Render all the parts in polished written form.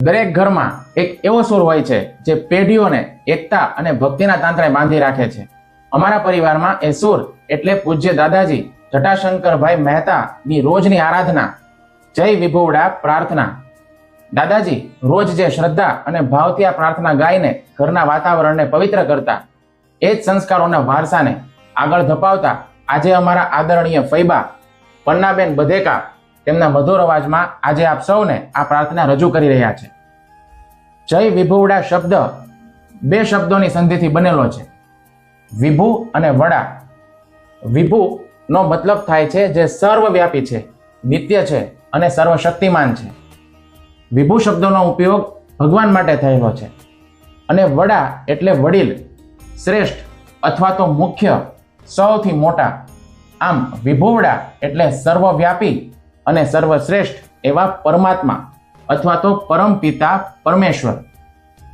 દરેક ઘરમાં એક એવો સૂર હોય છે જે પેઢીઓને એકતા અને ભક્તિના તાંત્રે બાંધી રાખે છે. અમારા પરિવારમાં એ સૂર એટલે પૂજ્ય દાદાજી જટાશંકરભાઈ મહેતાની રોજની આરાધના, જય વિભુવડા પ્રાર્થના. દાદાજી રોજ જે શ્રદ્ધા અને ભાવથી આ પ્રાર્થના ગાઈને ઘરના વાતાવરણને પવિત્ર કરતા, એ જ સંસ્કારોના વારસાને આગળ ધપાવતા આજે અમારા આદરણીય ફૈબા પન્નાબેન બધેકા તેમના મધુર અવાજમાં આજે આપ સૌને આ પ્રાર્થના રજૂ કરી રહ્યા છે. જય વિભુવડા શબ્દ બે શબ્દોની સંધિથી બનેલો છે, વિભુ અને વડા. વિભુ નો મતલબ થાય છે જે સર્વવ્યાપી છે, નિત્ય છે અને સર્વશક્તિમાન છે. વિભુ શબ્દનો ઉપયોગ ભગવાન માટે થયેલો છે. અને વડા એટલે વડીલ, શ્રેષ્ઠ અથવા તો મુખ્ય, સૌથી મોટા. આમ વિભુવડા એટલે સર્વવ્યાપી અને સર્વશ્રેષ્ઠ એવા પરમાત્મા અથવા તો પરમ પિતા પરમેશ્વર.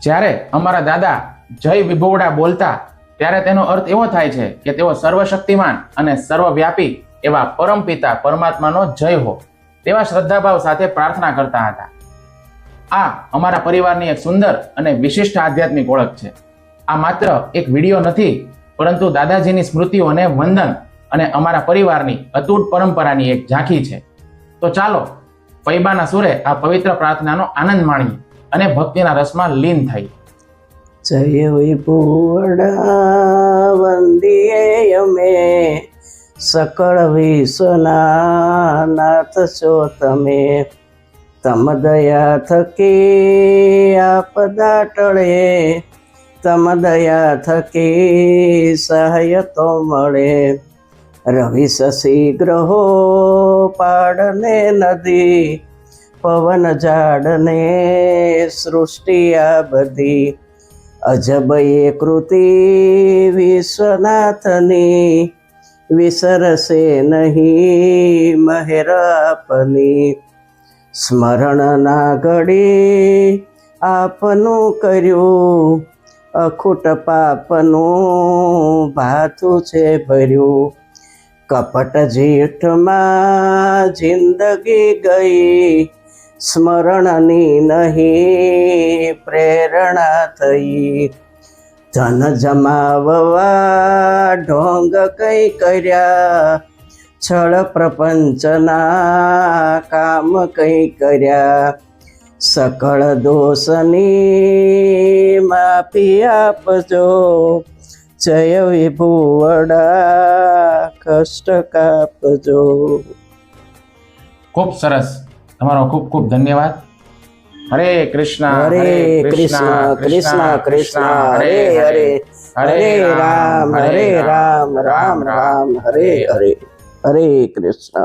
જ્યારે અમારા દાદા જય વિભુવડા બોલતા ત્યારે તેનો અર્થ એવો થાય છે કે તેઓ સર્વશક્તિમાન અને સર્વવ્યાપી એવા પરમ પિતા પરમાત્માનો જય હો તેવા શ્રદ્ધાભાવ સાથે પ્રાર્થના કરતા હતા. આ અમારા પરિવારની એક સુંદર અને વિશિષ્ટ આધ્યાત્મિક ઓળખ છે. આ માત્ર એક વિડીયો નથી, પરંતુ દાદાજીની સ્મૃતિઓને વંદન અને અમારા પરિવારની અતૂટ પરંપરાની એક ઝાંખી છે. તો ચાલો ફૈબાના સુરે આ પવિત્ર પ્રાર્થનાનો આનંદ માણીએ અને ભક્તિના રસમાં લીન થઈ. જય વિભુવડા વંદીએ અમે, સકળ વિશ્વના નાથ છો તમે. તમ દયા થકી આપદા ટળે, તમ દયા થકી સહાય તો મળે. રવિ શશી ગ્રહો પાડને નદી, પવન ઝાડને સૃષ્ટિ આ બધી. અજબ એ કૃતિ વિશ્વનાથની, વિસરશે નહીં મહેર આપની. સ્મરણ ના ઘડી આપનું કર્યું, અખૂટ પાપનું ભાથું છે ભર્યું. કપટ જીઠમાં જિંદગી ગઈ, સ્મરણની નહીં પ્રેરણા થઈ. ધન જમાવવા ઢોંગ કઈ કર્યા, છળ પ્રપંચના કામ કઈ કર્યા. સકળ દોષની માફી આપજો, જય વિભુવડા કષ્ટ કાપજો. ખૂબ સરસ, તમારો ખૂબ ખૂબ ધન્યવાદ. હરે કૃષ્ણ હરે કૃષ્ણ કૃષ્ણ કૃષ્ણ હરે હરે, હરે રામ રામ રામ હરે હરે, હરે કૃષ્ણ.